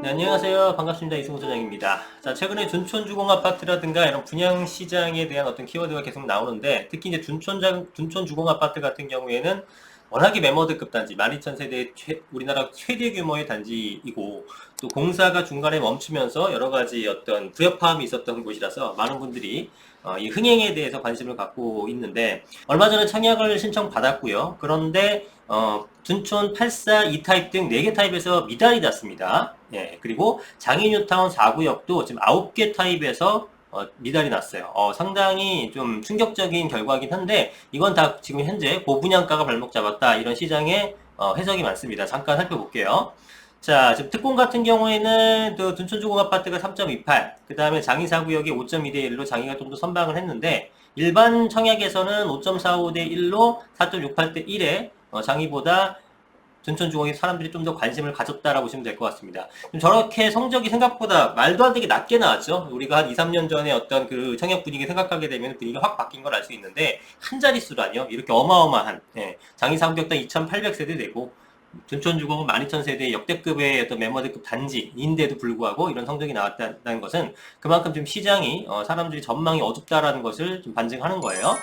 네, 안녕하세요. 반갑습니다. 이승우 소장입니다. 자, 최근에 둔촌주공 아파트라든가 이런 분양 시장에 대한 어떤 키워드가 계속 나오는데, 특히 이제 둔촌주공 아파트 같은 경우에는 워낙에 매머드급 단지, 12,000세대 우리나라 최대 규모의 단지이고, 또 공사가 중간에 멈추면서 여러 가지 어떤 불협화음이 있었던 곳이라서 많은 분들이 이 흥행에 대해서 관심을 갖고 있는데, 얼마 전에 청약을 신청받았고요. 그런데 둔촌 84, 2타입 등 4개 타입에서 미달이 났습니다. 예, 그리고 장인뉴타운 4구역도 지금 9개 타입에서 미달이 났어요. 상당히 좀 충격적인 결과긴 한데, 이건 다 지금 현재 고분양가가 발목 잡았다, 이런 시장의 해석이 많습니다. 잠깐 살펴볼게요. 자, 지금 특공 같은 경우에는 또 둔촌주공 아파트가 3.28, 그 다음에 장이 4구역이 5.2대 1로 장이가 좀 더 선방을 했는데, 일반 청약에서는 5.45대 1로 4.68대 1에 장이보다 둔촌주공에 사람들이 좀 더 관심을 가졌다라고 보시면 될 것 같습니다. 저렇게 성적이 생각보다 말도 안 되게 낮게 나왔죠. 우리가 한 2, 3년 전에 어떤 그 청약 분위기 생각하게 되면 분위기가 확 바뀐 걸 알 수 있는데, 한 자릿수라뇨? 이렇게 어마어마한, 장이 4구역당 2,800세대 되고, 둔촌주공은 12,000세대의 역대급의 어떤 매머드급 단지인데도 불구하고 이런 성적이 나왔다는 것은 그만큼 좀 시장이 사람들이 전망이 어둡다라는 것을 좀 반증하는 거예요.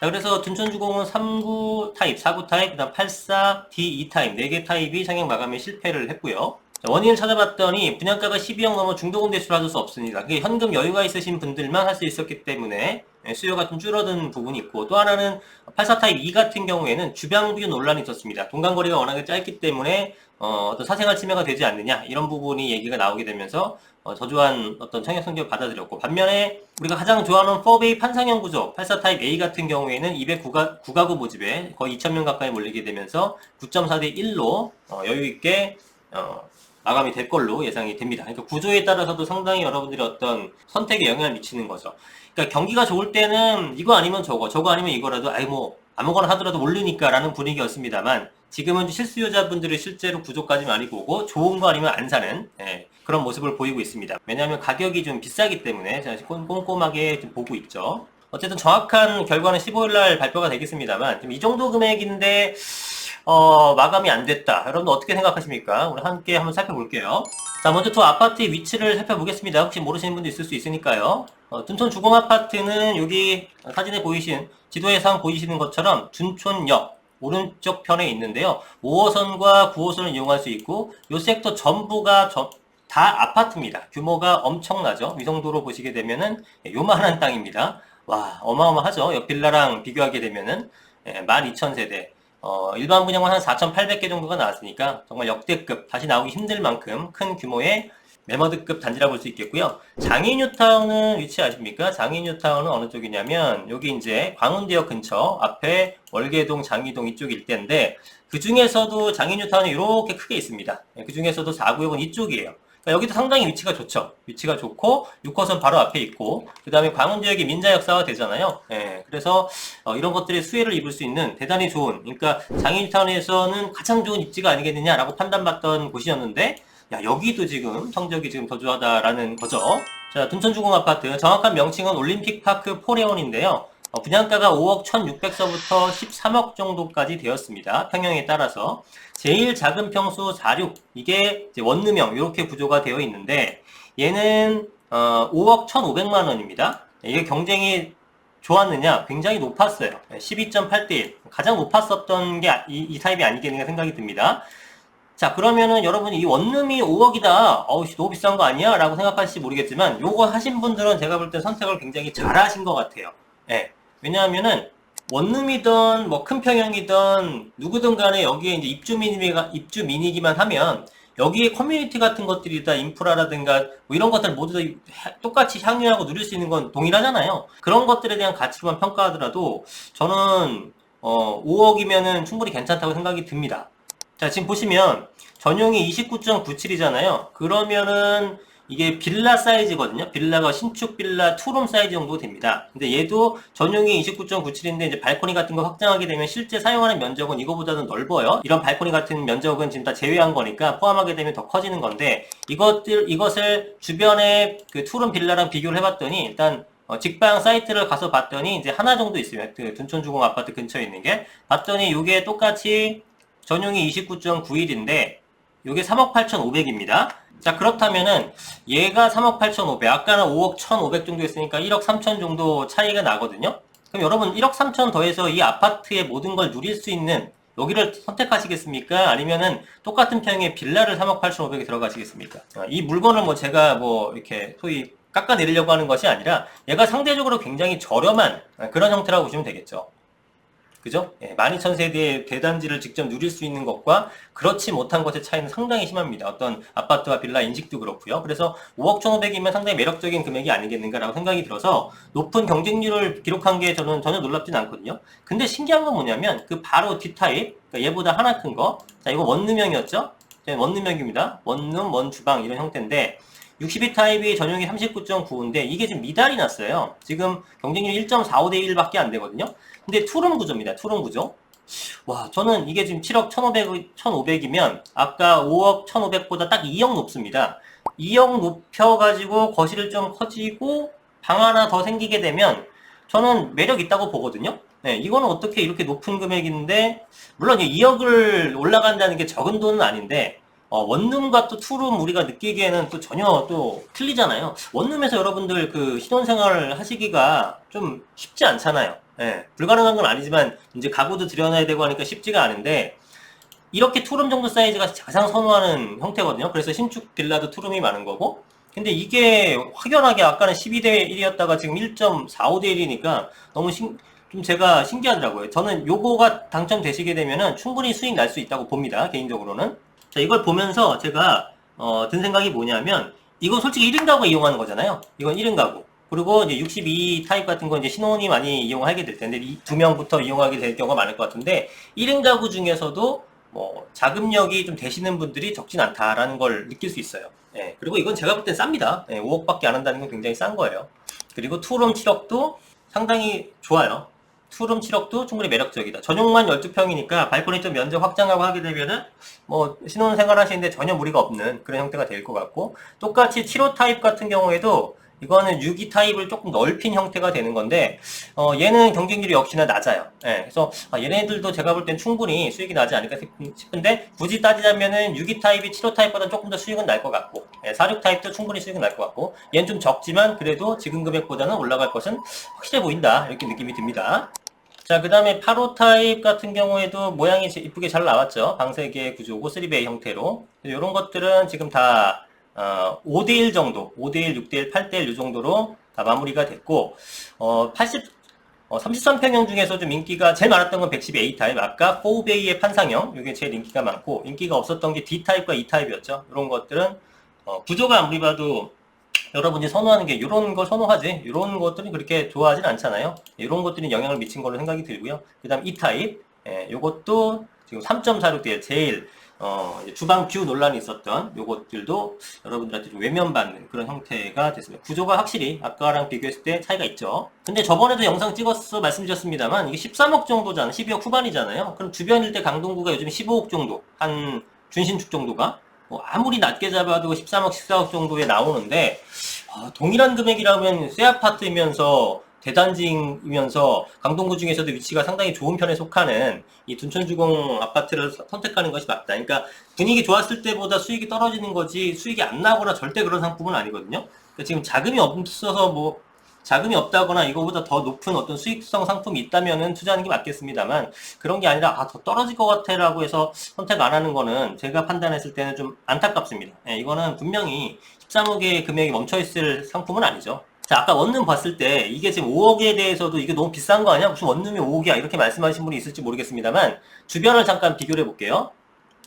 자, 그래서 둔촌주공은 3구 타입, 4구 타입, 그 다음 84, D2 타입, 4개 타입이 청약 마감에 실패를 했고요. 자, 원인을 찾아봤더니 분양가가 12억 넘어 중도금 대출을 받을 수 없습니다. 그게 현금 여유가 있으신 분들만 할 수 있었기 때문에 수요가 좀 줄어든 부분이 있고, 또 하나는 84 타입 2 같은 경우에는 주방비용 논란이 있었습니다. 동간거리가 워낙에 짧기 때문에 어떤 사생활 침해가 되지 않느냐, 이런 부분이 얘기가 나오게 되면서 저조한 어떤 청약 성적을 받아들였고, 반면에 우리가 가장 좋아하는 4베이 판상형 구조 84 타입 A 같은 경우에는 209가구 모집에 거의 2,000명 가까이 몰리게 되면서 9.4대 1로 여유있게 마감이 될 걸로 예상이 됩니다. 그러니까 구조에 따라서도 상당히 여러분들이 어떤 선택에 영향을 미치는 거죠. 그러니까 경기가 좋을 때는 이거 아니면 저거 아니면 이거라도 뭐 아무거나 하더라도 오르니까 라는 분위기였습니다만, 지금은 실수요자분들이 실제로 구조까지 많이 보고 좋은 거 아니면 안 사는 그런 모습을 보이고 있습니다. 왜냐하면 가격이 좀 비싸기 때문에 제가 꼼꼼하게 좀 보고 있죠. 어쨌든 정확한 결과는 15일날 발표가 되겠습니다만, 지금 이 정도 금액인데 마감이 안 됐다. 여러분들 어떻게 생각하십니까? 우리 함께 한번 살펴볼게요. 자, 먼저 두 아파트의 위치를 살펴보겠습니다. 혹시 모르시는 분도 있을 수 있으니까요. 둔촌 주공 아파트는 여기 사진에 지도에상 보이시는 것처럼 둔촌역 오른쪽 편에 있는데요. 5호선과 9호선을 이용할 수 있고, 이 섹터 전부가 다 아파트입니다. 규모가 엄청나죠. 위성도로 보시게 되면은 요만한 땅입니다. 와, 어마어마하죠. 옆 빌라랑 비교하게 되면은 12,000세대. 일반 분양만 한 4,800개 정도가 나왔으니까 정말 역대급, 다시 나오기 힘들 만큼 큰 규모의 매머드급 단지라 볼 수 있겠고요. 장인뉴타운은 위치 아십니까? 장인뉴타운은 어느 쪽이냐면 여기 이제 광운대역 근처 앞에 월계동, 장이동 이쪽 일대인데, 그 중에서도 장인뉴타운이 이렇게 크게 있습니다. 그 중에서도 4구역은 이쪽이에요. 그러니까 여기도 상당히 위치가 좋죠. 위치가 좋고 6호선 바로 앞에 있고, 그 다음에 광운지역이 민자역사화 되잖아요. 그래서 이런 것들이 수혜를 입을 수 있는 대단히 좋은, 그러니까 장인타운에서는 가장 좋은 입지가 아니겠느냐라고 판단받던 곳이었는데, 야, 여기도 지금 성적이 지금 더 좋아하다라는 거죠. 자, 둔촌주공 아파트 정확한 명칭은 올림픽파크 포레온인데요. 분양가가 5억 1,600서부터 13억 정도까지 되었습니다. 평형에 따라서. 제일 작은 평수 46, 이게 이제 원룸형 이렇게 구조가 되어 있는데, 얘는 5억 1,500만 원입니다. 이게 경쟁이 좋았느냐? 굉장히 높았어요. 12.8대 1. 가장 높았었던 게 이 타입이 아니겠는가 생각이 듭니다. 자, 그러면은 여러분이 이 원룸이 5억이다. 너무 비싼 거 아니야? 라고 생각하실지 모르겠지만, 요거 하신 분들은 제가 볼 때 선택을 굉장히 잘 하신 것 같아요. 왜냐하면은 원룸이든 뭐 큰 평형이든 누구든 간에 여기에 이제 입주 민이기만 하면, 여기에 커뮤니티 같은 것들이다, 인프라라든가 뭐 이런 것들 모두 다 똑같이 향유하고 누릴 수 있는 건 동일하잖아요. 그런 것들에 대한 가치로만 평가하더라도 저는 5억이면은 충분히 괜찮다고 생각이 듭니다. 자, 지금 보시면 전용이 29.97이잖아요. 그러면은 이게 빌라 사이즈거든요. 빌라가 신축 빌라 투룸 사이즈 정도 됩니다. 근데 얘도 전용이 29.97인데 이제 발코니 같은 거 확장하게 되면 실제 사용하는 면적은 이거보다는 넓어요. 이런 발코니 같은 면적은 지금 다 제외한 거니까 포함하게 되면 더 커지는 건데, 이것을 주변에 그 투룸 빌라랑 비교를 해봤더니, 일단 직방 사이트를 가서 봤더니 이제 하나 정도 있어요. 그 둔촌주공 아파트 근처에 있는 게. 봤더니 이게 똑같이 전용이 29.91인데 요게 3억 8,500입니다. 자, 그렇다면은 얘가 3억 8,500, 아까는 5억 1,500 정도 했으니까 1억 3천 정도 차이가 나거든요. 그럼 여러분 1억 3천 더해서 이 아파트의 모든 걸 누릴 수 있는 여기를 선택하시겠습니까? 아니면은 똑같은 평의 빌라를 3억 8,500에 들어가시겠습니까? 이 물건을 뭐 제가 뭐 이렇게 소위 깎아내리려고 하는 것이 아니라 얘가 상대적으로 굉장히 저렴한 그런 형태라고 보시면 되겠죠. 그죠? 예, 12,000세대의 대단지를 직접 누릴 수 있는 것과 그렇지 못한 것의 차이는 상당히 심합니다. 어떤 아파트와 빌라 인식도 그렇고요. 그래서 5억 1,500이면 상당히 매력적인 금액이 아니겠는가라고 생각이 들어서 높은 경쟁률을 기록한 게 저는 전혀 놀랍진 않거든요. 근데 신기한 건 뭐냐면 그 바로 D타입, 그러니까 얘보다 하나 큰 거. 자, 이거 원룸형이었죠? 원룸형입니다. 원룸, 원주방 이런 형태인데 62타입이 전용이 39.9인데 이게 지금 미달이 났어요. 지금 경쟁률 1.45대 1밖에 안 되거든요. 근데 투룸 구조입니다. 투룸 구조. 와, 저는 이게 지금 7억 1,500이면 아까 5억 1,500보다 딱 2억 높습니다. 2억 높여가지고 거실을 좀 커지고 방 하나 더 생기게 되면 저는 매력 있다고 보거든요. 네, 이거는 어떻게 이렇게 높은 금액인데 물론 2억을 올라간다는 게 적은 돈은 아닌데 원룸과 또 투룸 우리가 느끼기에는 또 전혀 또 틀리잖아요. 원룸에서 여러분들 그 신혼생활 하시기가 좀 쉽지 않잖아요. 예, 불가능한 건 아니지만 이제 가구도 들여놔야 되고 하니까 쉽지가 않은데 이렇게 투룸 정도 사이즈가 가장 선호하는 형태거든요. 그래서 신축 빌라도 투룸이 많은 거고 근데 이게 확연하게 아까는 12대 1이었다가 지금 1.45대 1이니까 너무 좀 제가 신기하더라고요. 저는 요거가 당첨되시게 되면은 충분히 수익 날 수 있다고 봅니다. 개인적으로는. 자, 이걸 보면서 제가 든 생각이 뭐냐면 이건 솔직히 1인 가구가 이용하는 거잖아요. 이건 1인 가구. 그리고 이제 62 타입 같은 건 이제 신혼이 많이 이용하게 될 텐데 2명부터 이용하게 될 경우가 많을 것 같은데 1인 가구 중에서도 뭐 자금력이 좀 되시는 분들이 적진 않다라는 걸 느낄 수 있어요. 예, 그리고 이건 제가 볼 땐 쌉니다. 예, 5억밖에 안 한다는 건 굉장히 싼 거예요. 그리고 투룸 7억도 상당히 좋아요. 투룸 7억도 충분히 매력적이다. 전용만 12평이니까 발코니 좀 면적 확장하고 하게 되면은 뭐 신혼생활 하시는데 전혀 무리가 없는 그런 형태가 될 것 같고 똑같이 7호 타입 같은 경우에도 이거는 6기 타입을 조금 넓힌 형태가 되는 건데 얘는 경쟁률이 역시나 낮아요. 예, 그래서 얘네들도 제가 볼 땐 충분히 수익이 나지 않을까 싶은데 굳이 따지자면은 6기 타입이 7호 타입보다 조금 더 수익은 날 것 같고 46 타입도 충분히 수익은 날 것 같고 얘는 좀 적지만 그래도 지금 금액보다는 올라갈 것은 확실해 보인다 이렇게 느낌이 듭니다. 자, 그 다음에 8호 타입 같은 경우에도 모양이 이쁘게 잘 나왔죠. 방세개 구조고 3베이 형태로 이런 것들은 지금 다 5대1 정도, 5대1, 6대1, 8대1 이 정도로 다 마무리가 됐고 33평형 중에서 좀 인기가 제일 많았던 건 112A 타입, 아까 4베이의 판상형, 이게 제일 인기가 많고 인기가 없었던 게 D 타입과 E 타입이었죠. 이런 것들은 구조가 아무리 봐도 여러분이 선호하는 게 이런 걸 선호하지 이런 것들은 그렇게 좋아하진 않잖아요. 이런 것들이 영향을 미친 걸로 생각이 들고요. 그 다음 E 타입, 요것도 지금 3.46대 제일 주방 뷰 논란이 있었던 요것들도 여러분들한테 좀 외면받는 그런 형태가 됐습니다. 구조가 확실히 아까랑 비교했을 때 차이가 있죠. 근데 저번에도 영상 찍어서 말씀드렸습니다만 이게 13억 정도잖아. 12억 후반이잖아요. 그럼 주변 일대 강동구가 요즘 15억 정도, 한 준신축 정도가 뭐 아무리 낮게 잡아도 13억, 14억 정도에 나오는데 동일한 금액이라면 새 아파트이면서 대단지이면서 강동구 중에서도 위치가 상당히 좋은 편에 속하는 이 둔촌주공 아파트를 선택하는 것이 맞다. 그러니까 분위기 좋았을 때보다 수익이 떨어지는 거지 수익이 안 나거나 절대 그런 상품은 아니거든요. 그러니까 지금 자금이 없어서 뭐 자금이 없다거나 이거보다 더 높은 어떤 수익성 상품이 있다면은 투자하는 게 맞겠습니다만 그런 게 아니라 더 떨어질 것 같아 라고 해서 선택 안 하는 거는 제가 판단했을 때는 좀 안타깝습니다. 이거는 분명히 13억의 금액이 멈춰있을 상품은 아니죠. 자, 아까 원룸 봤을 때 이게 지금 5억에 대해서도 이게 너무 비싼 거 아니야? 무슨 원룸이 5억이야? 이렇게 말씀하신 분이 있을지 모르겠습니다만 주변을 잠깐 비교를 해볼게요.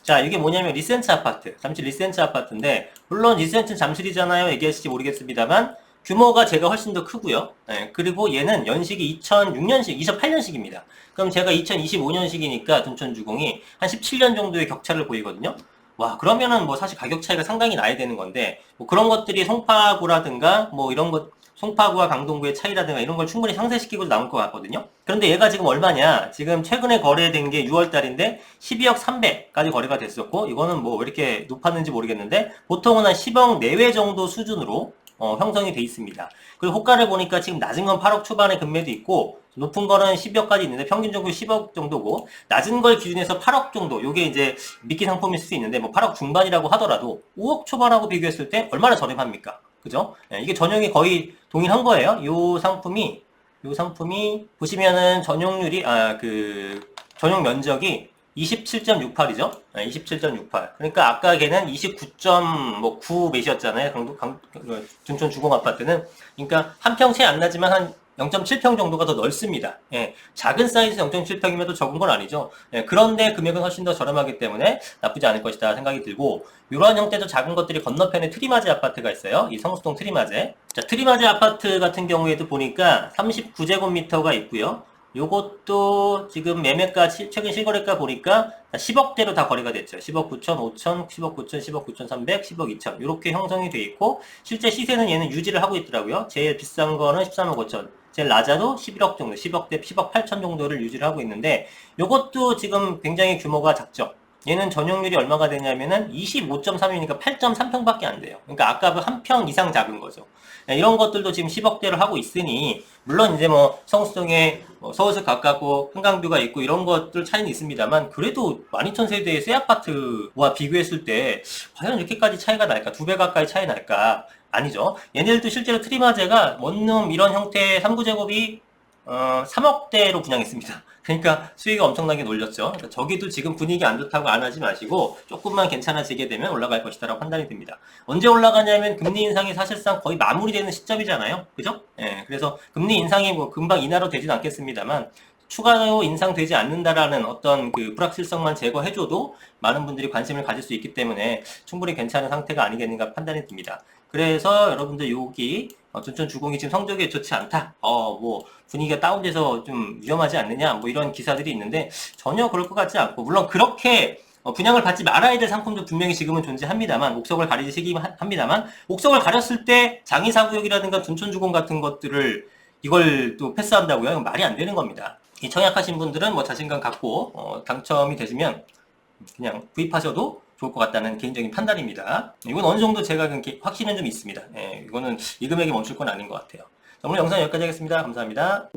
자, 이게 뭐냐면 리센츠 아파트, 잠실 리센츠 아파트인데 물론 리센츠는 잠실이잖아요. 얘기하실지 모르겠습니다만 규모가 제가 훨씬 더 크고요. 그리고 얘는 연식이 2006년식, 2008년식입니다. 그럼 제가 2025년식이니까 둔촌주공이 한 17년 정도의 격차를 보이거든요. 와, 그러면은 뭐 사실 가격 차이가 상당히 나야 되는 건데 뭐 그런 것들이 송파구라든가 뭐 이런 것 송파구와 강동구의 차이라든가 이런 걸 충분히 상쇄시키고 나올 것 같거든요. 그런데 얘가 지금 얼마냐? 지금 최근에 거래된 게 6월 달인데 12억 300까지 거래가 됐었고 이거는 뭐 왜 이렇게 높았는지 모르겠는데 보통은 한 10억 내외 정도 수준으로 형성이 돼 있습니다. 그리고 호가를 보니까 지금 낮은 건 8억 초반의 금매도 있고 높은 거는 10억까지 있는데 평균적으로 10억 정도고 낮은 걸 기준해서 8억 정도. 요게 이제 미끼 상품일 수 있는데 뭐 8억 중반이라고 하더라도 5억 초반하고 비교했을 때 얼마나 저렴합니까? 그죠? 예, 이게 전용이 거의 동일한 거예요. 요 상품이 보시면은 전용률이 전용 면적이 27.68이죠? 27.68. 그러니까 아까 걔는 29.9 몇이었잖아요. 둔촌 주공 아파트는. 그러니까 한 평 채 안 나지만 한 0.7평 정도가 더 넓습니다. 예, 작은 사이즈 0.7평이면 또 적은 건 아니죠. 예, 그런데 금액은 훨씬 더 저렴하기 때문에 나쁘지 않을 것이다 생각이 들고, 이러한 형태도 작은 것들이 건너편에 트리마제 아파트가 있어요. 이 성수동 트리마제. 자, 트리마제 아파트 같은 경우에도 보니까 39제곱미터가 있고요. 요것도 지금 매매가 최근 실거래가 보니까 10억대로 다 거래가 됐죠. 10억 9천, 5천, 10억 9천, 10억 9천 3백, 10억 2천 이렇게 형성이 돼 있고, 실제 시세는 얘는 유지를 하고 있더라고요. 제일 비싼 거는 13억 5천, 제일 낮아도 11억 정도, 10억대 10억 8천 정도를 유지를 하고 있는데, 요것도 지금 굉장히 규모가 작죠. 얘는 전용률이 얼마가 되냐면은 25.3이니까 8.3평밖에 안 돼요. 그러니까 아까 그 한 평 이상 작은 거죠. 이런 것들도 지금 10억대를 하고 있으니, 물론 이제 뭐 성수동에 서울서 가깝고 한강뷰가 있고 이런 것들 차이는 있습니다만, 그래도 12,000세대의 새 아파트와 비교했을 때 과연 이렇게까지 차이가 날까? 2배 가까이 차이 날까? 아니죠. 얘네들도 실제로 트리마제가 원룸 이런 형태의 3구제곱이 3억대로 분양했습니다. 그러니까 수익이 엄청나게 놀렸죠. 그러니까 저기도 지금 분위기 안 좋다고 안 하지 마시고 조금만 괜찮아지게 되면 올라갈 것이다라고 판단이 됩니다. 언제 올라가냐면 금리 인상이 사실상 거의 마무리되는 시점이잖아요. 그죠? 예, 그래서 금리 인상이 뭐 금방 인하로 되진 않겠습니다만, 추가로 인상되지 않는다라는 어떤 그 불확실성만 제거해줘도 많은 분들이 관심을 가질 수 있기 때문에 충분히 괜찮은 상태가 아니겠는가 판단이 듭니다. 그래서 여러분들 여기 둔촌 주공이 지금 성적이 좋지 않다. 뭐 분위기가 다운돼서 좀 위험하지 않느냐. 뭐 이런 기사들이 있는데 전혀 그럴 것 같지 않고, 물론 그렇게 분양을 받지 말아야 될 상품도 분명히 지금은 존재합니다만, 옥석을 가리시기 합니다만, 옥석을 가렸을 때 장의사구역이라든가 둔촌주공 같은 것들을 이걸 또 패스한다고요? 이건 말이 안 되는 겁니다. 이 청약하신 분들은 뭐 자신감 갖고 당첨이 되시면 그냥 구입하셔도 좋을 것 같다는 개인적인 판단입니다. 이건 어느 정도 제가 확신은 좀 있습니다. 예, 이거는 이 금액에 멈출 건 아닌 것 같아요. 오늘 영상 여기까지 하겠습니다. 감사합니다.